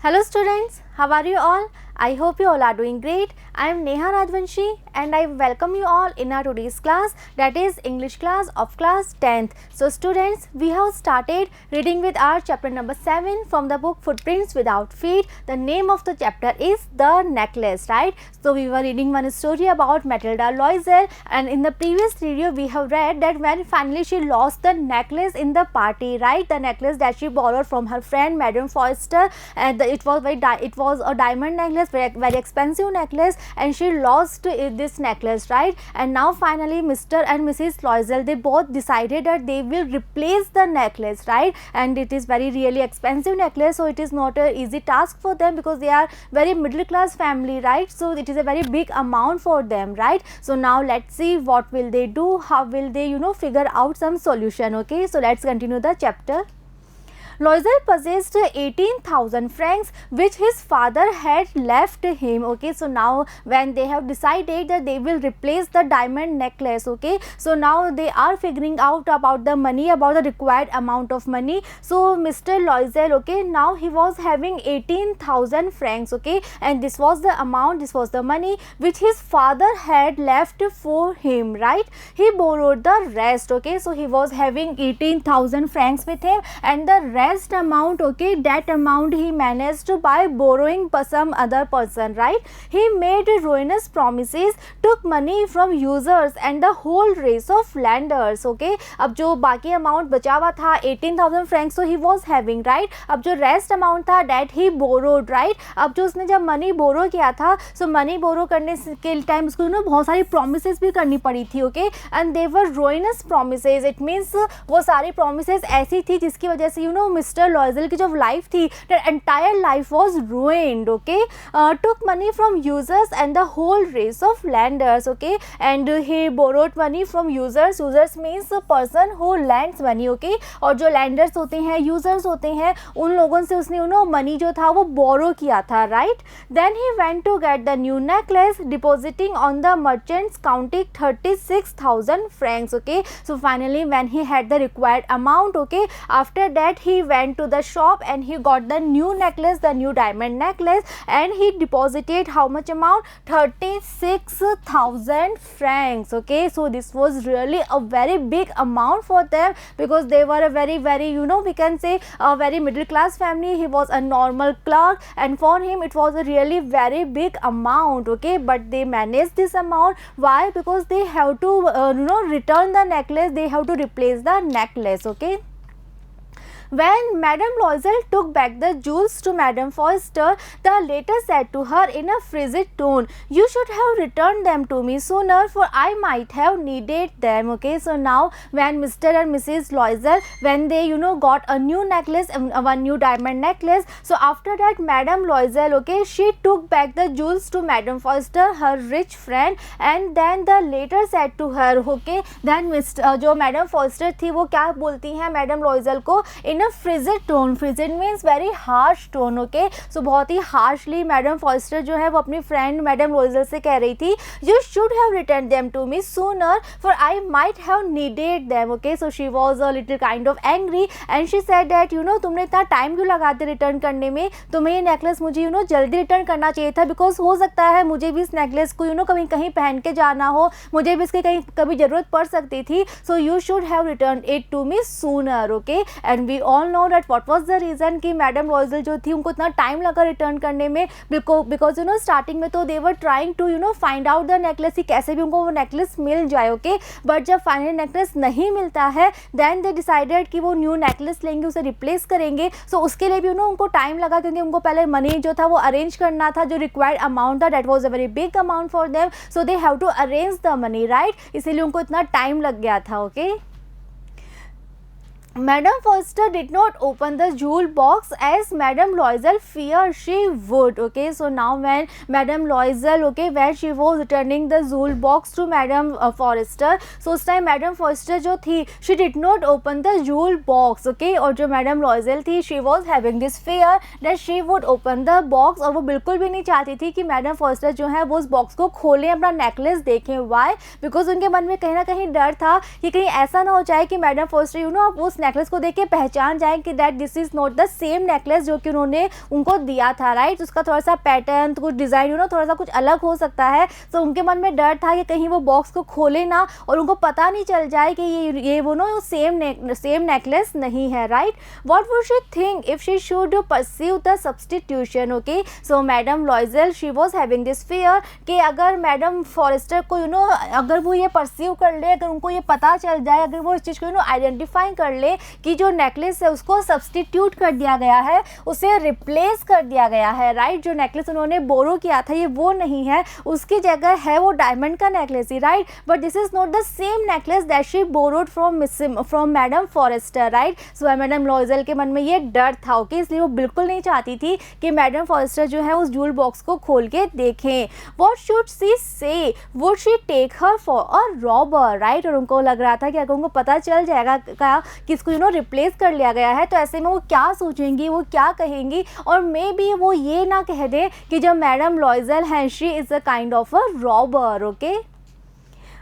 Hello students, how are you all? I hope you all are doing great. I am Neha Rajvanshi and I welcome you all in our today's class, that is English class of class 10th. So students, we have started reading with our chapter number 7 from the book Footprints Without Feet. The name of the chapter is The Necklace, right? So we were reading one story about Matilda Loisel, and in the previous video we have read that when finally she lost the necklace in the party, right? The necklace that she borrowed from her friend Madame Forster, and it was a diamond necklace, very expensive necklace, and she lost this necklace, right? And now finally Mr. and Mrs. Loisel, they both decided that they will replace the necklace, right? And it is really expensive necklace, so it is not an easy task for them because they are very middle class family, right? So it is a very big amount for them, right? So now let's see what will they do, how will they figure out some solution. Okay, so let's continue the chapter. Loisel possessed 18,000 francs which his father had left him. Okay, so now when they have decided that they will replace the diamond necklace, okay, so now they are figuring out about the money, about the required amount of money. So Mr. Loisel, okay, now he was having 18,000 francs, okay, and this was the amount, this was the money which his father had left for him, right? He borrowed the rest, okay, so he was having 18,000 francs with him, and the rest amount, okay, that amount he managed by borrowing some other person, right? He made ruinous promises, took money from users and the whole race of lenders, okay. अब जो बाकी amount बचा हुआ था 18,000 francs, so he was having, right? अब जो rest amount था that he borrowed, right? अब जो उसने जब मनी बोरो किया था, so मनी बोरो करने के टाइम उसको बहुत सारी प्रोमिसेस भी करनी पड़ी थी, okay, and they were ruinous promises. It means वो सारी प्रोमिसेस ऐसी थी जिसकी वजह से मिस्टर लॉयजल की जो लाइफ थी, that entire life was ruined, okay. Took money from users and the whole race of lenders, okay, and he borrowed money from users. Users means the person who lends money, okay, और जो lenders होते हैं, users होते हैं, उन लोगों से उसने मनी जो था वो borrow किया था, right? Then he went to get the new necklace, depositing on the merchant's counting 36,000 francs, okay. So finally when he had the required amount, okay, after that he went to the shop and he got the new necklace, the new diamond necklace, and he deposited how much amount? 36,000 francs, okay. So this was really a very big amount for them because they were a very we can say a very middle class family. He was a normal clerk and for him it was a really very big amount, okay, but they managed this amount. Why? Because they have to return the necklace, they have to replace the necklace, okay. When Madame Loisel took back the jewels to Madame Forster, the latter said to her in a frigid tone, "You should have returned them to me sooner, for I might have needed them." Okay, so now when Mr. and Mrs. Loisel, when they got a new necklace, one new diamond necklace, so after that Madame Loisel, okay, she took back the jewels to Madame Forster, her rich friend, and then the latter said to her, okay, then जो Madame Forster थी वो क्या बोलती हैं Madame Loisel को in a frigid tone. Frigid means very harsh tone, okay. So बहुत ही harshly Madame Forster जो है वो अपनी friend Madame Loisel से कह रही थी, "You should have returned them to me sooner, for I might have needed them." Okay, so she was a little kind of angry and she said that तुमने इतना टाइम क्यों लगाते return करने में, तुम्हें ये नेकलेस मुझे जल्दी रिटर्न करना चाहिए था, बिकॉज हो सकता है मुझे भी इस नेकलेस को कभी कहीं पहन के जाना हो, मुझे भी इसकी कभी ज़रूरत पड़ सकती थी. So you should have return it to me sooner, okay. And we all know that what was the reason कि मैडम लॉयजल जो थी उनको इतना टाइम लगा रिटर्न करने में, बिकॉज स्टार्टिंग में तो they were trying to find out the necklace कि कैसे भी उनको वो नेकलेस मिल जाए, ओके. बट जब फाइनल नेकलेस नहीं मिलता है, देन दे डिसाइडेड कि वो न्यू नेकलेस लेंगे, उसे रिप्लेस करेंगे. सो उसके लिए भी उनको टाइम लगा क्योंकि उनको पहले मनी जो था वो अरेंज करना था, जो रिक्वायर्ड अमाउंट था that was a very big amount for them. So they have to arrange the money, right. इसीलिए उनको इतना टाइम लग गया था, okay. Madame Forster did not open the jewel box as Madame Loisel feared she would. Okay, so now when Madame Loisel, okay, when she was returning the jewel box to Madame Forster, so उस time Madame Forster जो थी, she did not open the jewel box. Okay, और जो Madame Loisel थी, she was having this fear that she would open the box, और वो बिल्कुल भी नहीं चाहती थी कि Madame Forster जो है वो उस बॉक्स को खोलें, अपना नेकलेस देखें. Why? Because उनके मन में कहीं ना कहीं डर था कि कहीं ऐसा ना हो जाए कि Madame Forster उस नेकलेस को देख के पहचान जाए कि that this is not the same necklace जो कि उन्होंने उनको दिया था, राइट। उसका थोड़ा सा पैटर्न, कुछ डिज़ाइन थोड़ा सा कुछ अलग हो सकता है। तो उनके मन में डर था कि कहीं वो बॉक्स को खोले ना और उनको पता नहीं चल जाए कि ये वो सेम नेकलेस नहीं है, right. What would she think if she should pursue the substitution, okay. So madam लॉइजल she was having this fear कि अगर मैडम फॉरेस्टर को अगर वो ये परस्यू कर ले, अगर उनको ये पता चल जाए, अगर वो इस चीज़ को आइडेंटिफाई कर ले कि जो नेकलेस है उसको सब्स्टिट्यूट कर दिया गया है, उसे रिप्लेस कर दिया गया है, राइट। जो नेकलेस उन्होंने बोरो किया था ये वो नहीं है, उसकी जगह है वो डायमंड का नेकलेस ही, right. But this is not the same necklace that she borrowed from madam Forester, right. So madam Loisel के मन में ये डर था, ओके। इसलिए वो बिल्कुल नहीं चाहती थी कि मैडम फॉरेस्टर जो है उस ज्वेल बॉक्स को खोल के देखें। What should she say, would she take her for a robber, right. और उनको लग रहा था कि अगर उनको पता चल जाएगा कि इसको रिप्लेस कर लिया गया है तो ऐसे में वो क्या सोचेंगी, वो क्या कहेंगी, और मे बी वो ये ना कह दे कि जो मैडम लॉइजल है she is a kind of a robber, okay.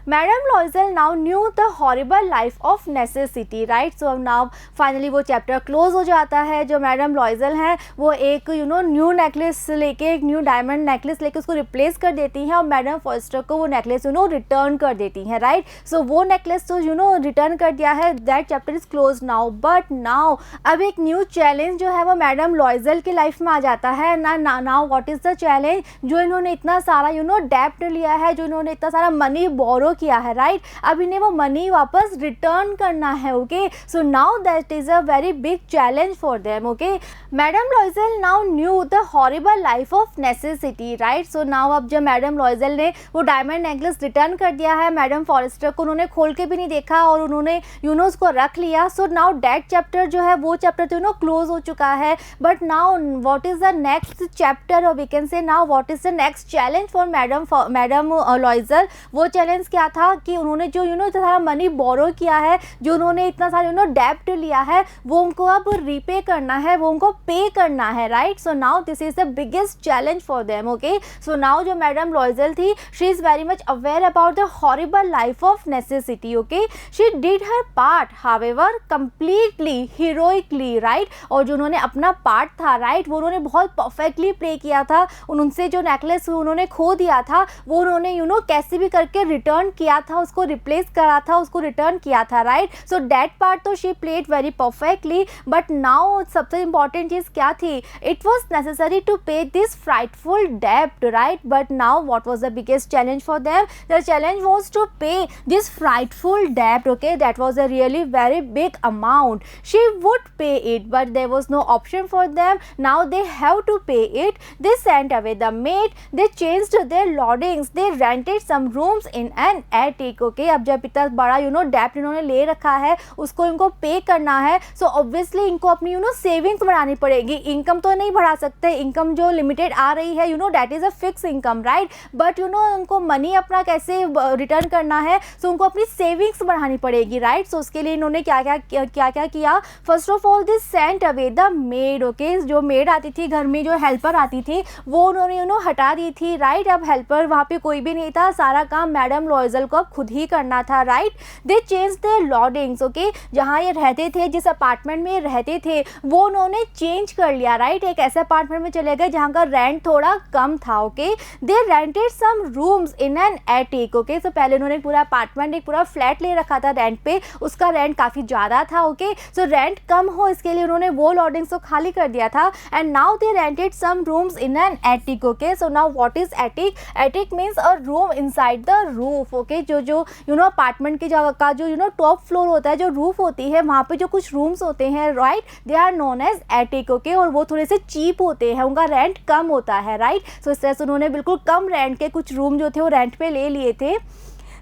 Madam Loisel now knew the horrible life of necessity, right. So अब नाउ फाइनली वो चैप्टर क्लोज हो जाता है। जो मैडम लॉइजल हैं वो एक न्यू नेकलेस लेके, एक न्यू डायमंड नेकलेस लेके उसको रिप्लेस कर देती हैं और मैडम फॉरेस्टर को वो नेकलेस रिटर्न कर देती हैं, राइट। सो वो नेकलेस तो रिटर्न कर दिया है, that chapter is close now. But now अब एक न्यू चैलेंज जो है वो मैडम लॉइजल की लाइफ में आ जाता है ना। Now what is the challenge, जो इन्होंने इतना सारा डेब्ट लिया है, जो इन्होंने इतना सारा मनी बोरो किया है, राइट। अब इन्हें वो मनी वापस रिटर्न करना है, okay. So now that is a very big challenge for them, okay. Madam Loisel now knew the horrible life of necessity, right. So now अब जब मैडम लॉइजल ने वो डायमंड नेकलेस रिटर्न कर दिया है मैडम फॉरेस्टर को, उन्होंने खोल के भी नहीं देखा और उन्होंने उसको रख लिया। सो नाउ दैट चैप्टर जो है वो चैप्टर तो क्लोज हो चुका है। But now what is the next chapter, और we can say now what is the next challenge for madam Loisel. वो चैलेंज क्या था कि उन्होंने जो इतना सारा मनी बोरो किया है, जो उन्होंने इतना सारा डेब्ट लिया है, वो उनको अब रीपे करना है, वो उनको पे करना है, right. So now this is the biggest challenge for them, okay. So now जो मैडम लॉइजल थी she is very much aware about the horrible life of necessity, okay. She did her part however completely heroically, right. और जो उन्होंने अपना part था, right, वो उन्होंने बहुत परफेक्टली प्ले किया था। उनसे जो नेकलेस उन्होंने खो दिया था वो उन्होंने कैसे भी करके रिटर्न किया था, उसको रिप्लेस करा था, उसको रिटर्न किया था, राइट। सो दैट पार्ट तो she played very perfectly. But now सबसे इंपॉर्टेंट चीज़ क्या थी, it was necessary to pay this frightful डेब्ट, right. But now what was the biggest challenge for them, the challenge was to pay this frightful डेब्ट, okay. That was a really very big amount. She would pay it but there was no option for them, now they have to पे it. They sent away the maid, they changed their lodgings, they rented some rooms in an attic, okay. अब जब इतना बड़ा डेब्ट इन्होंने ले रखा है उसको इनको पे करना है, सो ऑब्वियसली इनको अपनी सेविंग्स बढ़ानी पड़ेगी। इनकम तो नहीं बढ़ा सकते, इनकम जो लिमिटेड आ रही है that is a fix income, right. But उनको मनी अपना कैसे रिटर्न करना है, सो उनको अपनी सेविंग्स बढ़ानी पड़ेगी, राइट। सो उसके लिए इन्होंने क्या क्या किया, first of all this sent away the maid, okay. जो मेड आती थी घर में, जो हेल्पर आती थी, वो उन्होंने हटा दी थी, राइट। अब हेल्पर वहाँ पे कोई भी नहीं था, सारा काम मैडम लॉइजल को अब खुद ही करना था, right. They change their lodgings, okay. जहाँ ये रहते थे, जिस अपार्टमेंट में ये रहते थे, वो उन्होंने चेंज कर लिया, राइट। एक ऐसे अपार्टमेंट में चले गए जहाँ का रेंट थोड़ा कम था, okay. They rented some rooms in an attic, okay. So पहले उन्होंने पूरा अपार्टमेंट, एक पूरा फ्लैट ले रखा था रेंट पे, उसका रेंट काफ़ी ज़्यादा था, ओके। सो रेंट कम हो इसके लिए उन्होंने वो लॉडिंग्स तो खाली कर दिया था। And now they rented some rooms in an attic, okay. So now what is attic, attic means a room inside the roof, okay. जो अपार्टमेंट की जगह का जो टॉप फ्लोर होता है, जो रूफ होती है, वहाँ पे जो कुछ रूम्स होते हैं, right, they are known as attic, okay. और वो थोड़े से चीप होते हैं, उनका रेंट कम होता है, राइट। सो इस तरह से उन्होंने बिल्कुल कम रेंट के कुछ रूम जो थे वो रेंट पे ले लिए थे।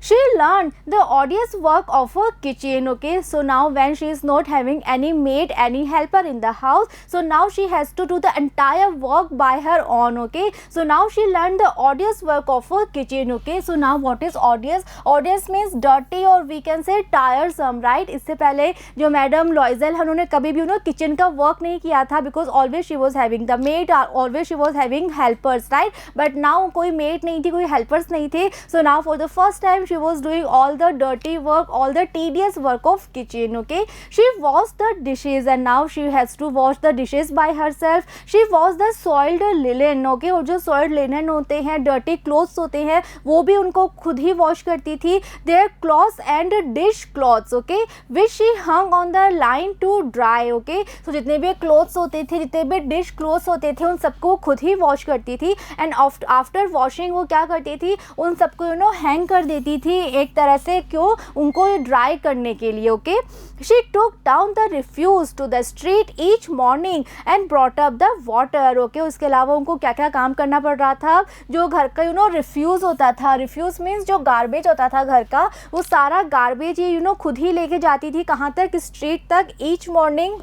She learned the arduous work of her kitchen, okay. So now when she is not having any maid, any helper in the house, so now she has to do the entire work by her own, okay. So now she learned the arduous work of her kitchen, okay. So now what is arduous, arduous means dirty or we can say tiresome, right. इससे पहले जो madam Loisel है उन्होंने कभी भी kitchen का work नहीं किया था, because always she was having the maid, always she was having helpers, right. But now कोई maid नहीं थी, कोई helpers नहीं थे. So now for the first time she she was doing all the dirty work, all the tedious work of kitchen. Okay, she washed the dishes and now she has to wash the dishes by herself. She washed the soiled linen. Okay, और जो soiled linen होते हैं, dirty clothes होते हैं, वो भी उनको खुद ही वॉश करती थी. Their clothes and dish cloths, okay, which she hung on the line to dry. Okay, so जितने भी clothes होते थे, जितने भी dish clothes होते थे, उन सबको खुद ही वॉश करती थी. एंड आफ्टर वॉशिंग वो क्या करती थी, उन सबको हैंग कर देती थी एक तरह से, क्यों, उनको ड्राई करने के लिए. Okay, she took down the refuse to the street each morning and brought up the water. Okay, उसके अलावा उनको क्या क्या काम करना पड़ रहा था, जो घर का रिफ्यूज होता था, रिफ्यूज मीन्स जो गार्बेज होता था घर का, वो सारा गार्बेज ये खुद ही लेके जाती थी. कहाँ तक, स्ट्रीट तक. Each morning,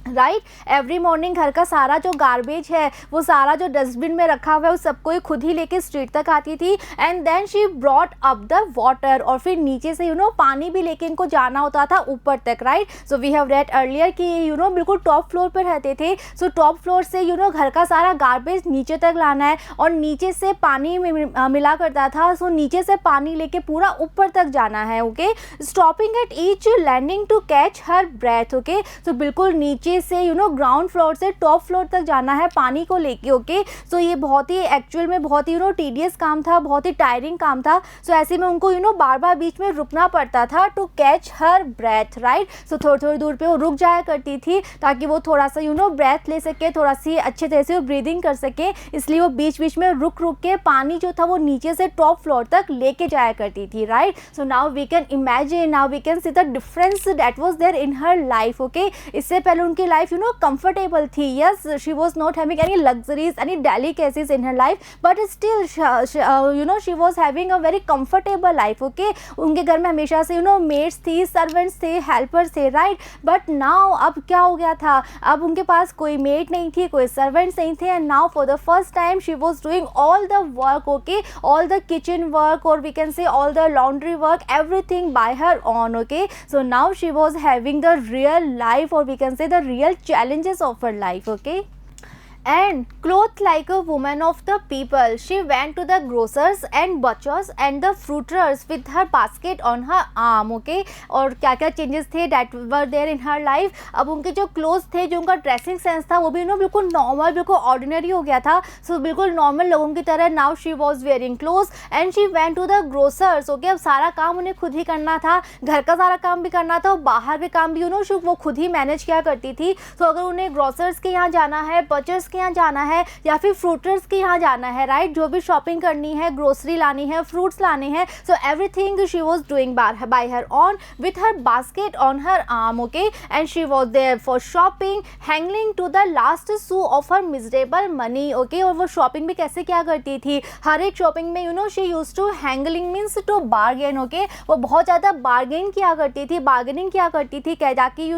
right, every morning घर का सारा जो गार्बेज है, वो सारा जो डस्टबिन में रखा हुआ है, उस सबको ही खुद ही लेके स्ट्रीट तक आती थी. And then she brought up the water, और फिर नीचे से पानी भी लेके इनको जाना होता था ऊपर तक. Right, so we have read earlier कि बिल्कुल टॉप फ्लोर पर रहते थे. सो टॉप फ्लोर से घर का सारा गार्बेज नीचे तक लाना है, और नीचे से पानी मिला करता था. सो नीचे से पानी लेके पूरा ऊपर तक जाना है. Okay, stopping at each landing to catch her breath. Okay, so बिल्कुल नीचे से ग्राउंड फ्लोर से टॉप फ्लोर तक जाना है पानी को लेके. ओके, सो ये बहुत ही एक्चुअल में बहुत ही टीडियस काम था, बहुत ही टायरिंग काम था. सो ऐसे में उनको बार बार बीच में रुकना पड़ता था to catch her breath. Right, so थोड़ी थोड़ी दूर पे वो रुक जाया करती थी ताकि वो थोड़ा सा ब्रेथ ले सके, थोड़ा सी अच्छे तरह से वो ब्रीदिंग कर सके. इसलिए वो बीच बीच में रुक रुक के पानी जो था वो नीचे से टॉप फ्लोर तक लेके जाया करती थी. Right, so now we can imagine, now we can see the difference that was there in her life. Okay, इससे पहले उनकी लाइफ comfortable थी. yes, she was not having any luxuries, any delicacies in her life, but still she was having a very comfortable life. okay, उनके घर में हमेशा से maids थी, servants थे, helpers थे. right, but now अब क्या हो गया था, अब उनके पास कोई maid नहीं थी, कोई servants नहीं थे. and now for the first time she was doing all the work. okay, all the kitchen work, or we can say all the laundry work, everything by her own. okay, so now she was having the real life, or we can say the real challenges of her life. okay, and clothed like a woman of the people, she went to the grocers and butchers and the fruiterers with her basket on her arm. okay, और क्या क्या changes थे that were there in her life. अब उनके जो clothes थे, जो उनका ड्रेसिंग सेंस था, वो भी बिल्कुल नॉर्मल, बिल्कुल ऑर्डिनरी हो गया था. सो बिल्कुल नॉर्मल लोगों की तरह now she was wearing clothes and she went to the grocers. Okay, अब सारा काम उन्हें खुद ही करना था, घर का सारा काम भी करना था और बाहर भी काम भी वो खुद ही मैनेज किया करती थी. तो अगर उन्हें ग्रोसर्स के यहाँ जाना है, बचर्स यहाँ जाना है, या फिर फ्रूटर्स के यहाँ जाना है, राइट, जो भी शॉपिंग करनी है, ग्रोसरी लानी है, फ्रूट्स लाने हैं, so everything she was doing by her own with her basket on her arm. Okay, and she was there for shopping, haggling to the last sou of her miserable money. Okay, और वो shopping भी कैसे क्या करती थी, हर एक shopping में she use to haggling means to bargain. Okay, वो बहुत ज़्यादा बार्गेन किया करती थी, बार्गेनिंग किया करती थी, कह ताकि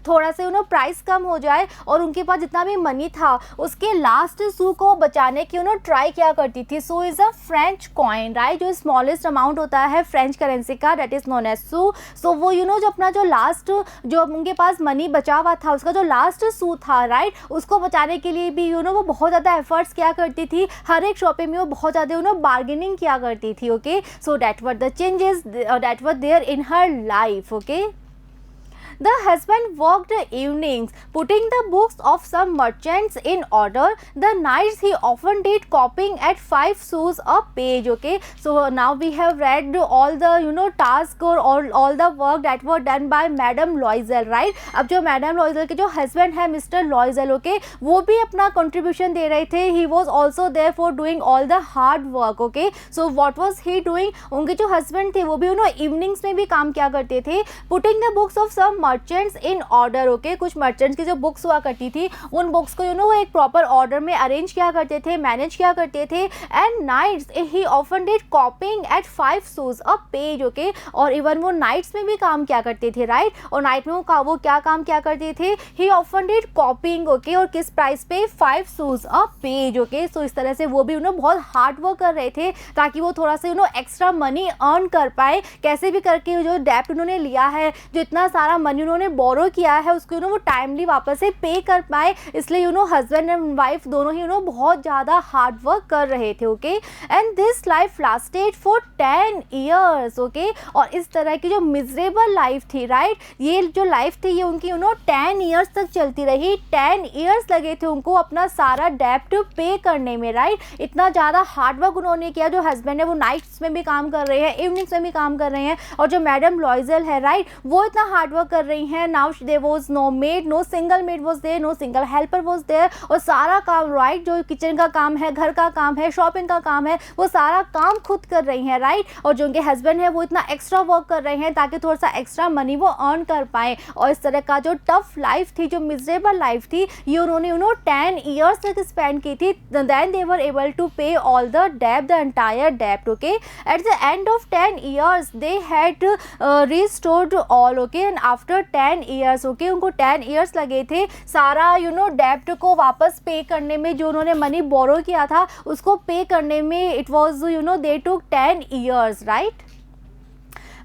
थोड़ा से प्राइस कम हो जाए, और उनके पास जितना भी मनी था उसके लास्ट सू को बचाने की ट्राई किया करती थी. Sou is a French coin, right, जो स्मॉलेस्ट अमाउंट होता है फ्रेंच करेंसी का, that is known as sou. So वो जो अपना जो लास्ट जो उनके पास मनी बचा हुआ था, उसका जो लास्ट सू था, राइट, उसको बचाने के लिए भी वो बहुत ज़्यादा एफर्ट्स किया करती थी. हर एक शॉपिंग में वो बहुत ज़्यादा बार्गेनिंग किया करती थी. Okay, so that were the changes that were there in her life. Okay, the husband worked evenings, putting the books of some merchants in order. The nights he often did copying at 5 sous a page. Okay, so now we have read all the task or all the work that were done by Madame Loisel. right, अब जो Madame Loisel के जो husband है Mr. Loisel, okay, वो भी अपना contribution दे रहे थे. He was also there for doing all the hard work. okay, so what was he doing, उनके जो husband थे वो भी evenings में भी काम किया करते थे. Putting the books of some merchants in order. Okay, कुछ मर्चेंट्स की जो बुक्स हुआ करती थी, उन बुक्स को वो एक प्रॉपर ऑर्डर में अरेंज किया करते थे, मैनेज किया करते थे. And nights he often did copying at 5 sous a page. Okay, और इवन वो नाइट्स में भी काम किया करते थे, राइट, और नाइट में वो क्या काम किया करते थे, ही ऑफन डिड कॉपिंग. ओके, और किस प्राइस पे, 5 sous a page. Okay, so इस तरह से वो भी बहुत हार्ड वर्क कर रहे थे ताकि वो थोड़ा सा एक्स्ट्रा मनी अर्न कर पाए. कैसे भी करके जो डेप्ट उन्होंने लिया है, जो इतना सारा मनी मनी उन्होंने बोरो किया है उसको वो टाइमली वापस से पे कर पाए, इसलिए हस्बैंड एंड वाइफ दोनों ही बहुत ज़्यादा हार्ड वर्क कर रहे थे। Okay, and this life lasted for 10 years. Okay, और इस तरह की जो मिजरेबल लाइफ थी, राइट, ये जो लाइफ थी ये उनकी 10 ईयर्स तक चलती रही। 10 ईयर्स लगे थे उनको अपना सारा डेब्ट पे करने में, राइट। इतना ज़्यादा हार्डवर्क उन्होंने किया। जो हस्बैंड है वो नाइट्स में भी काम कर रहे हैं, इवनिंग्स में भी काम कर रहे हैं, और जो मैडम लॉइजल है, राइट, वो इतना हार्डवर्क कर रही हैं। Now there was no maid, no single maid was there, no single helper was there, और सारा काम, राइट, जो किचन का काम है, घर का काम है, शॉपिंग का काम है, वो सारा काम खुद कर रही हैं, राइट। और जो उनके हस्बैंड है वो इतना एक्स्ट्रा वर्क कर रहे हैं ताकि थोड़ा सा एक्स्ट्रा मनी वो अर्न कर पाएँ। और इस तरह का जो टफ लाइफ थी, जो मिजरेबल लाइफ थी, ये उन्होंने 10 ईयर्स तक स्पेंड की थी। Then they were able to pay all the डेब्ट, द एंटायर डेब्ट। Okay, at the end of 10 years they had restored all. okay, and after 10 years, okay, उनको 10 years लगे थे सारा डेब्ट को वापस पे करने में, जो उन्होंने मनी बोरो किया था उसको पे करने में। It was they took 10 years, right.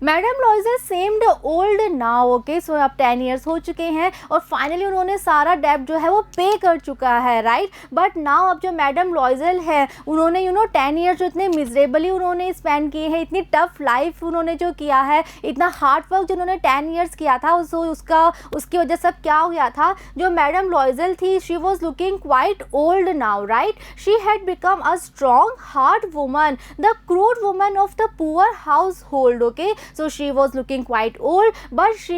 Madam Loisel seemed old now. Okay, so अब 10 ईयर्स हो चुके हैं और फाइनली उन्होंने सारा डेब्ट जो है वो पे कर चुका है, राइट। बट नाउ अब जो मैडम लॉइजल है उन्होंने 10 ईयर्स जो इतने मिजरेबली उन्होंने स्पेंड किए हैं, इतनी टफ लाइफ उन्होंने जो किया है, इतना हार्ड वर्क जो उन्होंने 10 ईयर्स किया था, उसकी वजह से क्या हो गया था, जो मैडम लॉइजल थी, she was looking quite old now, right. She had become a strong hard woman, the crude woman of the poor house hold. Okay, so she was looking quite old, but she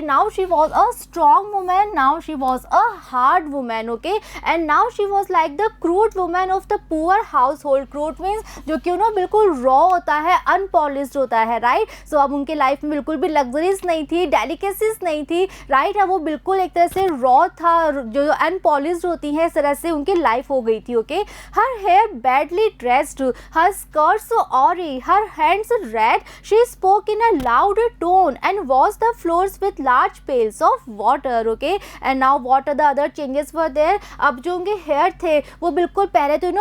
was a strong woman, now she was a hard woman। okay, and now she was like the crude woman of the poor household। crude means जो कि बिल्कुल raw होता है, unpolished होता है, right। so अब उनके life में बिल्कुल भी luxuries नहीं थी, delicacies नहीं थी, right। अब वो बिल्कुल एक तरह से raw था, जो unpolished होती है, इस तरह से उनकी लाइफ हो गई थी। okay, her hair badly dressed, her skirts so awry, her hands red, she spoke in a loud tone and washed the floors with large pails of water। okay, and now what are the other changes were there। अब जो उनके hair थे वो बिल्कुल पहले तो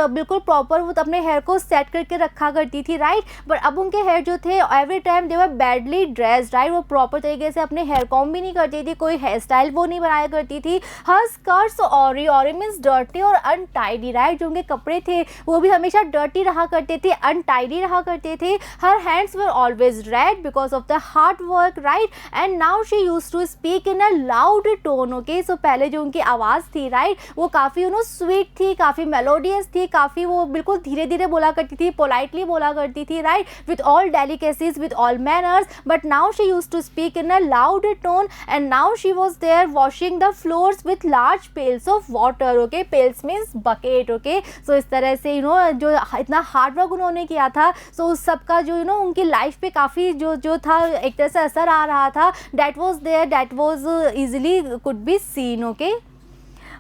बिल्कुल proper वो अपने हेयर को सेट करके रखा करती थी, राइट। बट अब उनके हेयर जो थे एवरी टाइम दे वर बैडली ड्रेस्ड, राइट। वो प्रॉपर तरीके से अपने हेयर कॉम्ब भी नहीं करती थी, कोई हेयर स्टाइल वो नहीं बनाया करती थी। हर स्कर्ट्स ऑरी मीन्स डर्टी और अनटाइडी, राइट। जो उनके कपड़े थे वो भी हमेशा डर्टी रहा करते थे, अनटाइडी रहा करते थे। Her hands were always red because of the hard work, right. And now she used to speak in a loud tone. Okay, so पहले जो उनकी आवाज़ थी, राइट, वो काफ़ी स्वीट थी, काफ़ी मेलोडियस थी, काफ़ी वो बिल्कुल धीरे धीरे बोला करती थी, पोलाइटली बोला करती थी, right, with all delicacies, with all manners. But now she used to speak in a loud tone and now she was there washing the floors with large pails of water. Okay, pails means bucket. Okay, so इस तरह से जो इतना hard work उन्होंने किया था, सो उस सब का जो उनकी लाइफ पे काफ़ी जो था एक तरह से असर आ रहा था। That was there, that was easily could be seen. Okay,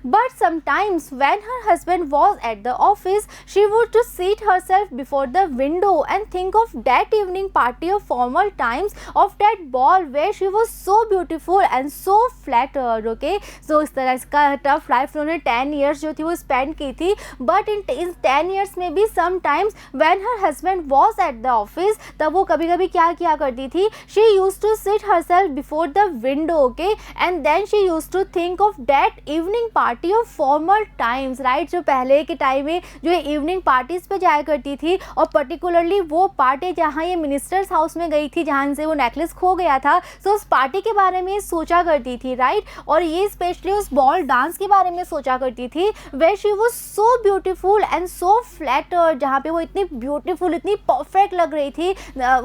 but sometimes when her husband was at the office, she would just sit herself before the window and think of that evening party of formal times, of that ball where she was so beautiful and so flattered। okay, so इस तरह का tough life उन्होंने 10 years जो थी वो spend की थी। but in 10 years में भी sometimes when her husband was at the office, तब वो कभी कभी क्या किया करती थी, she used to sit herself before the window, okay, and then she used to think of that evening party of formal times, right. जो पहले के टाइम में जो इवनिंग पार्टीज पे जाया करती थी, और पर्टिकुलरली वो पार्टी जहाँ ये मिनिस्टर्स हाउस में गई थी जहाँ से वो नेकलेस खो गया था, सो उस पार्टी के बारे में सोचा करती थी, राइट। और ये स्पेशली उस बॉल डांस के बारे में सोचा करती थी, where she was so beautiful and so flattered, जहाँ पे वो इतनी ब्यूटीफुल, इतनी परफेक्ट लग रही थी।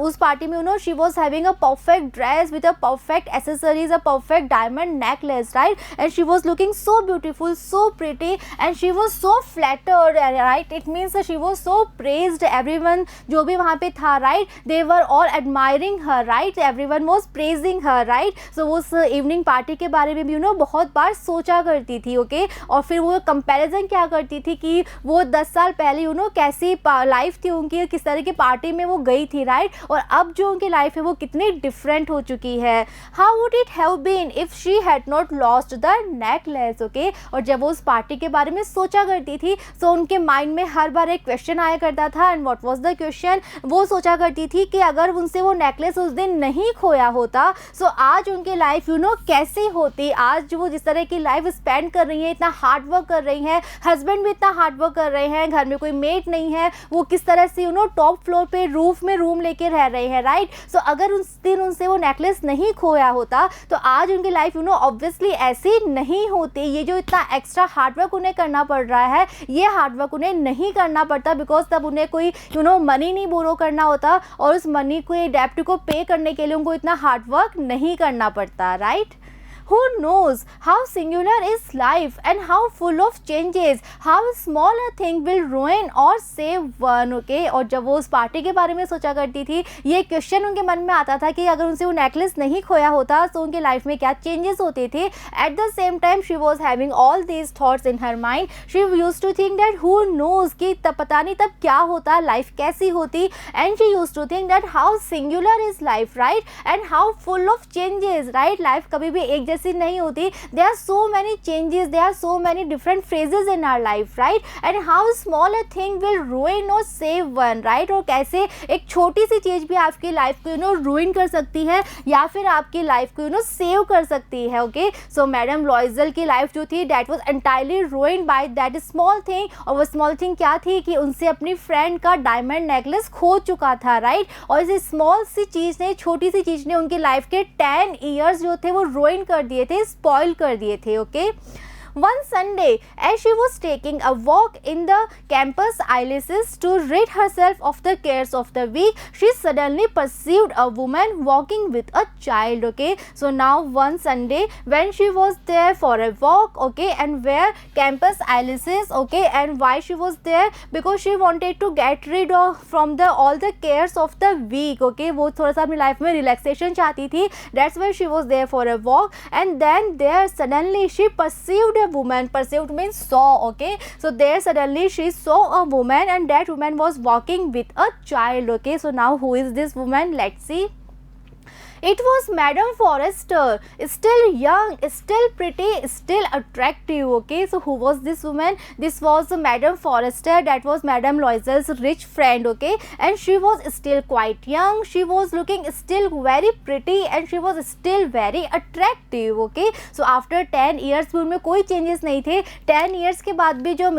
उस पार्टी में she was having a perfect dress with a perfect accessories, a perfect diamond necklace, right, and she was looking so beautiful, so pretty, and she was so flattered, right। it means that she was so praised, everyone जो भी वहाँ पे था, right, they were all admiring her, right, everyone was praising her, right। so उस evening party के बारे में भी बहुत बार सोचा करती थी। ओके, और फिर वो कंपैरिजन क्या करती थी कि वो 10 साल पहले कैसी लाइफ थी उनकी, किस तरह की पार्टी में वो गई थी, राइट, और अब जो उनकी लाइफ है वो कितनी डिफरेंट हो चुकी है। how would it have been if she had not lost the necklace। okay, और जब वो उस पार्टी के बारे में सोचा करती थी सो उनके माइंड में हर बार एक क्वेश्चन आया करता था। And what was the question, वो सोचा करती थी कि अगर उनसे वो नेकलेस उस दिन नहीं खोया होता सो आज उनकी लाइफ कैसी होती। आज वो जिस तरह की लाइफ स्पेंड कर रही है, इतना हार्ड वर्क कर रही हैं, हस्बैंड भी इतना हार्ड वर्क कर रहे हैं, घर में कोई मेट नहीं है, वो किस तरह से टॉप फ्लोर पे रूफ में रूम लेके रह रहे हैं, राइट। सो अगर उस दिन उनसे वो नेकलेस नहीं खोया होता तो आज उनकी लाइफ ऑब्वियसली ऐसी नहीं होती। ये जो इतना एक्स्ट्रा हार्डवर्क उन्हें करना पड़ रहा है, ये हार्डवर्क उन्हें नहीं करना पड़ता, बिकॉज तब उन्हें कोई मनी नहीं बोरो करना होता और उस मनी को डेप्ट को पे करने के लिए उनको इतना हार्डवर्क नहीं करना पड़ता, right. Who knows how singular is life and how full of changes, how small a thing will ruin or save one, okay। और जब वो उस पार्टी के बारे में सोचा करती थी, ये क्वेश्चन उनके मन में आता था कि अगर उनसे वो नेकलेस नहीं खोया होता तो उनकी लाइफ में क्या चेंजेस होते थे। At the same time she was having all these thoughts in her mind. She use to think that who knows कि तब पता नहीं तब क्या होता, लाइफ कैसी होती। And she use to think that how singular is life, right, and how full of changes, right. Life कभी भी एक जैसी नहीं होती। there are so many changes, there are so many different phases in our life, right, and how small a thing will ruin or save one, right। और कैसे एक छोटी सी चीज भी आपकी लाइफ को ruin कर सकती है या फिर आपकी लाइफ को सेव कर सकती है, ओके। सो मैडम लॉइजल की लाइफ जो थी that was entirely ruined by that small thing। और वो स्मॉल थिंग क्या थी कि उनसे अपनी फ्रेंड का डायमंड नेकलेस खो चुका था, राइट। और इस स्मॉल सी चीज ने, छोटी सी चीज ने उनकी लाइफ के 10 ईयर्स जो थे वो रुइन कर दिए थे, स्पॉइल कर दिए थे, okay. One Sunday, as she was taking a walk in the campus Ilisis to rid herself of the cares of the week, she suddenly perceived a woman walking with a child, okay। So now one Sunday when she was there for a walk, okay, and where campus Ilisis, okay, and why she was there, because she wanted to get rid of from the all the cares of the week, okay। वो थोड़ा सा अपनी life में relaxation चाहती थी, that's why she was there for a walk। And then there suddenly she perceived a woman, perceived means saw, okay। So there suddenly she saw a woman and that woman was walking with a child, okay। So now who is this woman, let's see। It was Madame Forrester, still young, still pretty, still attractive, okay। So who was this woman? This was Madame Forrester, that was Madame Loisel's rich friend, okay। And she was still quite young, she was looking still very pretty and she was still very attractive, okay। So after 10 years भी उनमें कोई changes नहीं थे। 10 years के बाद भी जो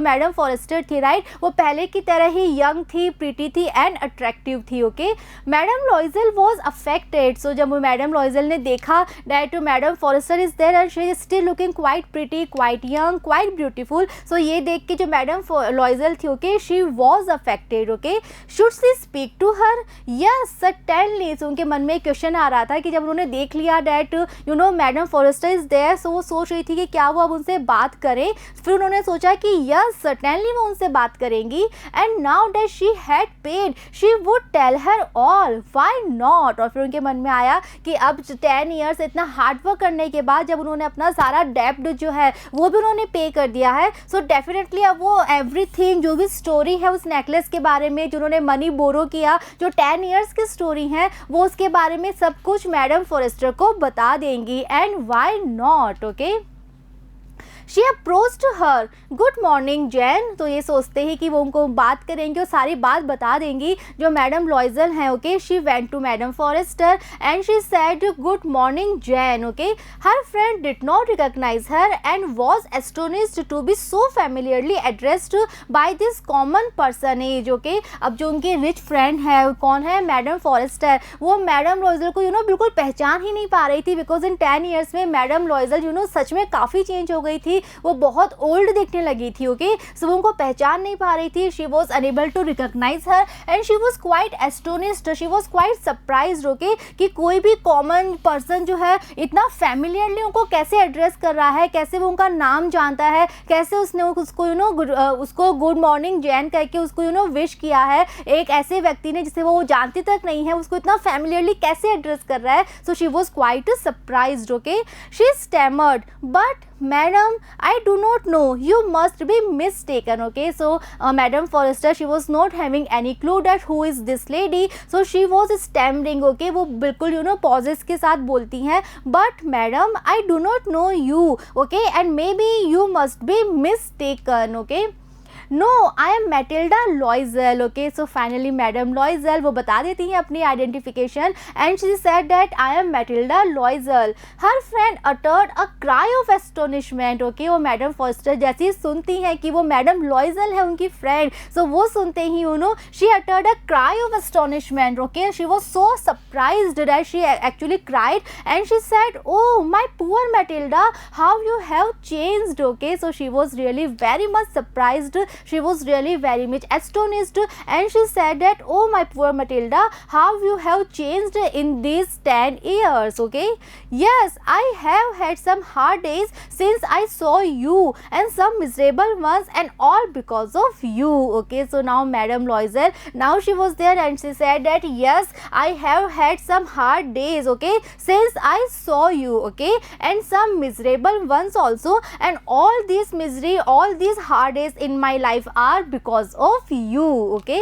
madam forester थी, राइट, वो पहले की तरह ही यंग थी, प्रिटी थी एंड अट्रैक्टिव थी, okay. Madam Loisel was affected. So जब मैडम लॉइजल ने देखा that madam Forestier is there and she is still looking quite pretty, quite young, quite beautiful, so ये देख के जो मैडम लॉइजल थी, okay, she was affected, okay. Should she speak to her, yes certainly. So उनके मन में एक question आ रहा था कि जब उन्होंने देख लिया that madam Forestier is there, so वो सोच रही थी कि क्या वो अब उनसे बात करें। फिर उन्होंने सोचा कि यस सर्टेनली वो उनसे बात करेंगी। And now that she had paid she would tell her all, why not. और फिर उनके मन में आया कि अब 10 ईयर्स इतना हार्डवर्क करने के बाद जब उन्होंने अपना सारा डेब्ट जो है वो भी उन्होंने पे कर दिया है, सो डेफिनेटली अब वो एवरीथिंग जो भी स्टोरी है उस नेकलेस के बारे में, जो उन्होंने मनी बोरो किया, जो 10 ईयर्स की स्टोरी है, वो उसके बारे में सब कुछ मैडम फॉरेस्टर को बता देंगी। And why not, okay. She approached her, good morning Jain. तो ये सोचते ही कि वो उनको बात करेंगे और सारी बात बता देंगी जो मैडम लॉइजल हैं, okay. She went to madam Forestier and she said good morning Jeanne, okay. Her friend did not recognise her and was astonished to be so familiarly addressed by this common personage, okay. अब जो उनकी rich friend है, कौन है, madam Forestier, वो madam Loisel को बिल्कुल पहचान ही नहीं पा रही थी, बिकॉज इन 10 ईयर्स में मैडम लॉइजल सच में काफ़ी चेंज हो गई थी, वो बहुत ओल्ड दिखने लगी थी, ओके। सो वो उनको पहचान नहीं पा रही थी। She was unable to recognise her and she was quite astonished, she was quite surprised, okay, कि कोई भी कॉमन पर्सन जो है इतना फैमिलियरली उनको कैसे एड्रेस कर रहा है, कैसे वो उनका नाम जानता है, कैसे उसने उसको उसको गुड मॉर्निंग जैन करके उसको विश किया है। एक ऐसे व्यक्ति ने जिसे वो जानती तक नहीं है उसको इतना फैमिलियरली कैसे एड्रेस कर रहा है। सो she was quite surprised, okay. She stammered but madam, I do not know, you must be mistaken. Okay, so Madam Forrester, she was not having any clue that who is this lady, so she was stammering. Okay, वो बिल्कुल pauses के साथ बोलती हैं, but madam, I do not know you. Okay, and maybe you must be mistaken. Okay, no I am Matilda Loisel. Okay, so finally madam Loisel वो बता देती हैं अपनी identification and she said that I am Matilda Loisel. Her friend uttered a cry of astonishment. Okay, वो madam Forster जैसे ही सुनती हैं कि वो मैडम लॉइजल है उनकी फ्रेंड, सो वो सुनते ही she uttered a cry of astonishment. Okay, she was so surprised that she actually cried and she said, oh my poor Mathilde, how you have changed. Okay, so she was really very much surprised. She was really very much astonished and she said that, oh my poor Matilda, how you have changed in these 10 years. Okay, yes, I have had some hard days since I saw you and some miserable ones, and all because of you. Okay, so now Madam Loisel, now she was there and she said that yes, I have had some hard days, okay, since I saw you. Okay, and some miserable ones also, and all this misery, all these hard days in my life are because of you. Okay,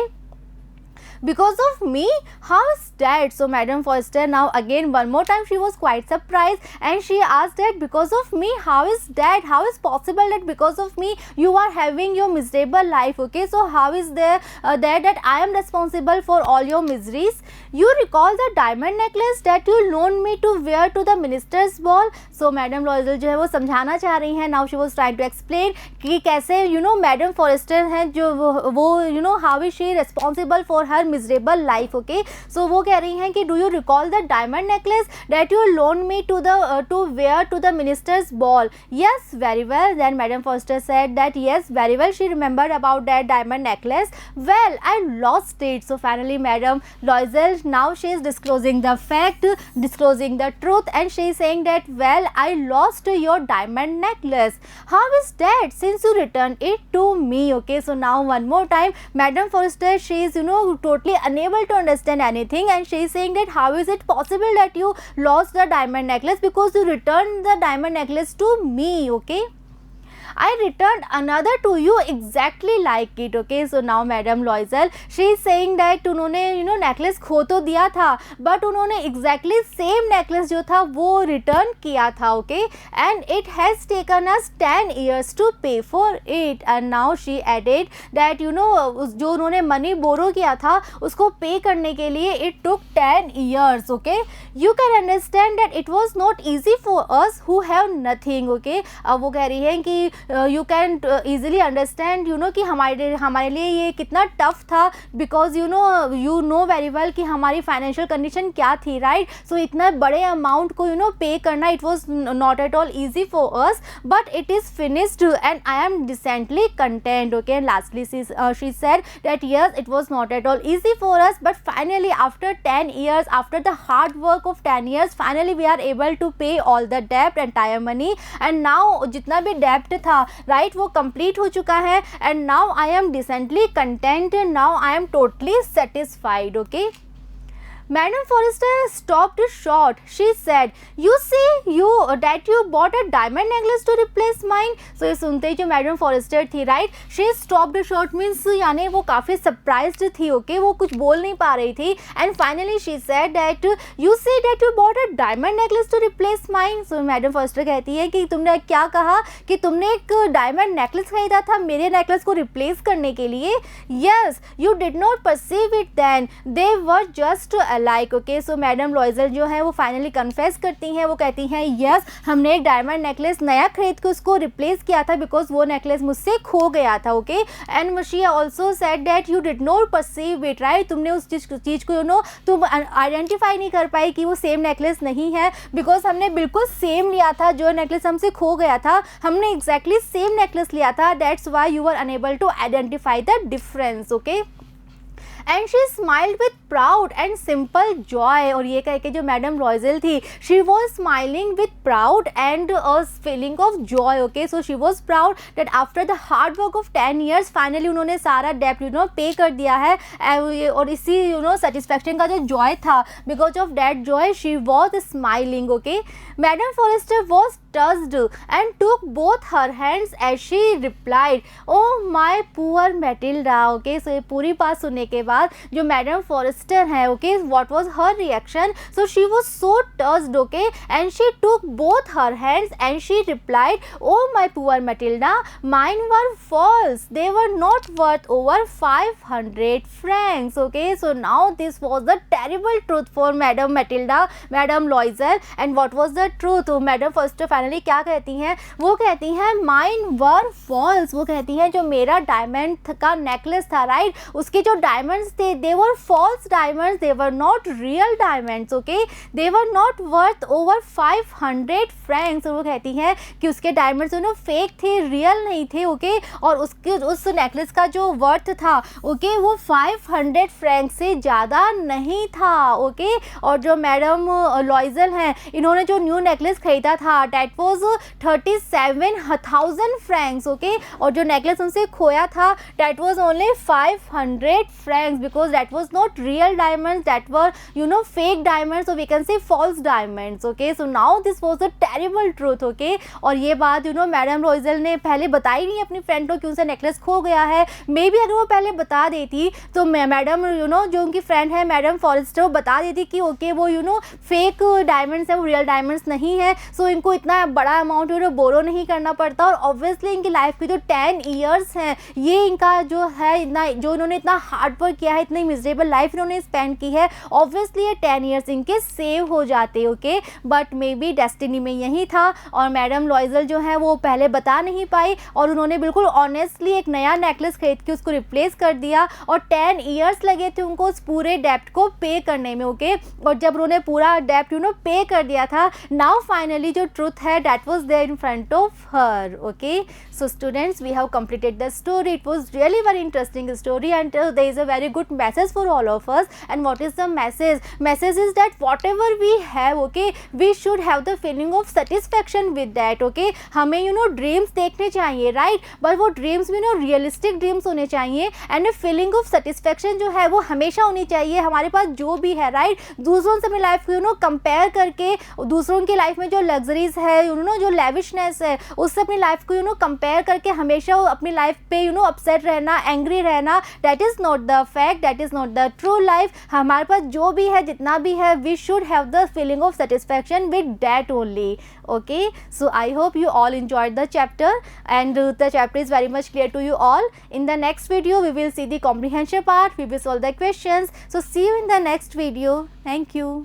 because of me, how is that? So Madam Forrester, now again one more time she was quite surprised and she asked that, because of me, how is that? How is possible that because of me you are having your miserable life? Okay, so how is there that I am responsible for all your miseries? You recall the diamond necklace that you loaned me to wear to the minister's ball? So Madam Loisel जो है वो समझाना चाह रही हैं. Now she was trying to explain कि कैसे Madam Forrester हैं जो वो how is she responsible for her miserable life. Okay, so वो कह रही हैं कि do you recall the diamond necklace that you loaned me to wear to the minister's ball? Yes, very well. Then Madam Forrester said that yes, very well, she remembered about that diamond necklace. Well, I lost it. So finally Madam Loisel, now she is disclosing the fact, disclosing the truth, and she is saying that, well, I lost your diamond necklace. How is that, since you returned it to me? Okay, so now one more time Madam Forrester, she is totally unable to understand anything and she is saying that how is it possible that you lost the diamond necklace, because you returned the diamond necklace to me. Okay, I returned another to you exactly like it. Okay, so now Madam Loisel, she is saying that उन्होंने necklace खो तो दिया था, but उन्होंने exactly same necklace जो था वो return किया था. Okay, and it has taken us 10 years to pay for it. And now she added that जो उन्होंने money borrow किया था उसको pay करने के लिए it took 10 years. Okay, you can understand that it was not easy for us who have nothing. Okay, अब वो कह रही है कि यू कैन ईजिली अंडरस्टैंड कि हमारे लिए ये कितना टफ था, because you know very well कि हमारी फाइनेंशियल कंडीशन क्या थी, राइट. सो इतना बड़े अमाउंट को पे करना, it was not at all easy for us, but it is finished and I am decently content. Okay, lastly she said that yes, it was not at all easy for us, but finally after 10 years, after the hard work of 10 years, finally we are able to pay all the डेप्ट, entire money, and now जितना भी डेप्ट था, right, वो complete हो चुका है, and now I am decently content, now I am totally satisfied. Okay, Madam Forrester stopped short. She said, "You see, that you bought a diamond necklace to replace mine." So ये सुनते ही जो Madam Forrester थी, right, she stopped short means यानी वो काफ़ी surprised थी. Okay, वो कुछ बोल नहीं पा रही थी. And finally she said that, "You see that you bought a diamond necklace to replace mine." So Madam Forrester कहती है कि तुमने क्या कहा कि तुमने एक diamond necklace खरीदा था मेरे necklace को replace करने के लिए. Yes, you did not perceive it then. They were just like. Okay, so madam लॉइजल जो है वो फाइनली कन्फेस करती हैं, वो कहती हैं यस, हमने एक डायमंड नेकलेस नया खरीद के उसको रिप्लेस किया था, बिकॉज वो नेकलेस मुझसे खो गया था. Okay, and she also said that you did not perceive it, right, तुमने उस चीज़ को तुम आइडेंटिफाई नहीं कर पाई कि वो सेम नेकलेस नहीं है, बिकॉज हमने बिल्कुल सेम लिया था. जो नेकलेस हमसे खो गया था हमने एग्जैक्टली सेम नेकलेस लिया था, that's why you are unable to identify the difference. Okay, and she smiled with proud and simple joy. और ये कह के जो मैडम लॉयजल थी, she was smiling with proud and a feeling of joy. Okay, so she was proud that after the hard work of 10 years finally उन्होंने सारा डेप्ट पे कर दिया है। और इसी सेटिस्फैक्शन का जो जॉय था, because of that joy she was smiling. Okay, madam Forester was touched and took both her hands as she replied, oh my poor Matilda। okay, so ये पूरी बात सुनने के बाद जो मैडम फॉरेस्टर है, okay, what was her reaction? So she was so touched, okay, and she took both her hands and she replied, oh my poor Matilda, mine were false, they were not worth over 500 francs। okay, so now this was the terrible truth for Madam Matilda, Madam Loisel। and what was the truth? तो madam forester finally क्या कहती हैं? वो कहती हैं mine वर false. वो कहती हैं जो मेरा डायमंड का नेकलेस था, राइट, उसके जो डायमंड्स थे they were false diamonds, they were not real diamonds. Okay, they were not worth over 500 francs. वो कहती हैं कि उसके डायमंड्स फेक थे, रियल नहीं थे। ओके, और उसके उस नेकलेस का जो वर्थ था, ओके, वो 500 फ्रैंक से ज़्यादा नहीं था। ओके, और जो मैडम लॉयजल हैं, इन्होंने जो न्यू नेकलेस खरीदा था डेट वॉज 37,000 फ्रैंक्स। ओके, और जो नेकलेस उनसे खोया था that was only 500 francs, because that was not real diamonds, that were fake diamonds, और we can say false diamonds. Okay, so now this was a terrible truth. Okay, और ये बात madam लॉयजल ने पहले बताई नहीं अपनी फ्रेंड को कि उनसे नेकलेस खो गया है। मे बी अगर वो पहले बता देती तो मैडम जो उनकी फ्रेंड है मैडम फॉरेस्टर, वो बता देती कि ओके वो फेक डायमंड्स है, वो रियल डायमंड्स नहीं है। सो इनको इतना बड़ा अमाउंट बोरो नहीं करना पड़ता, और ऑब्वियसली इनकी लाइफ के जो 10 years हैं, ये इनका जो है इतना जो इन्होंने इतना हार्ड वर्क किया है, इतनी मिजरेबल लाइफ इन्होंने स्पेंड की है, ऑब्वियसली ये 10 years इनके सेव हो जाते। Okay, but may be destiny में यही था, और मैडम लॉयजल जो है वो पहले बता नहीं पाई, और उन्होंने बिल्कुल ऑनेस्टली एक नया नेकलेस खरीद के उसको रिप्लेस कर दिया, और 10 years लगे थे उनको उस पूरे डेप्ट को पे करने में। ओके, और जब उन्होंने पूरा डेप्ट पे कर दिया था, नाउ फाइनली जो ट्रूथ है that was there in front of her। okay, so students, we have completed the story. It was really very interesting story, and there is a very good message for all of us। and what is the message? Message is that whatever we have, okay, we should have the feeling of satisfaction with that। okay, हमें dreams देखने चाहिए, right, but वो dreams में realistic dreams होने चाहिए, and a feeling of satisfaction जो है वो हमेशा होनी चाहिए हमारे पास जो भी है, right। दूसरों से अपनी लाइफ को कंपेयर करके, दूसरों की लाइफ में जो लग्जरीज है, जो लेविशनेस है, उससे अपनी लाइफ को कंपेयर करके हमेशा अपनी लाइफ पे अपसेट रहना, एंग्री रहना, that is not the fact, that is not the true life. हमारे पास जो भी है, जितना भी है, we should have the feeling of satisfaction with that only. Okay, so I hope you all enjoyed the chapter, and the chapter is very much clear to you all। in the next video we will see the comprehension part, we will solve the questions। so see you in the next video। thank you।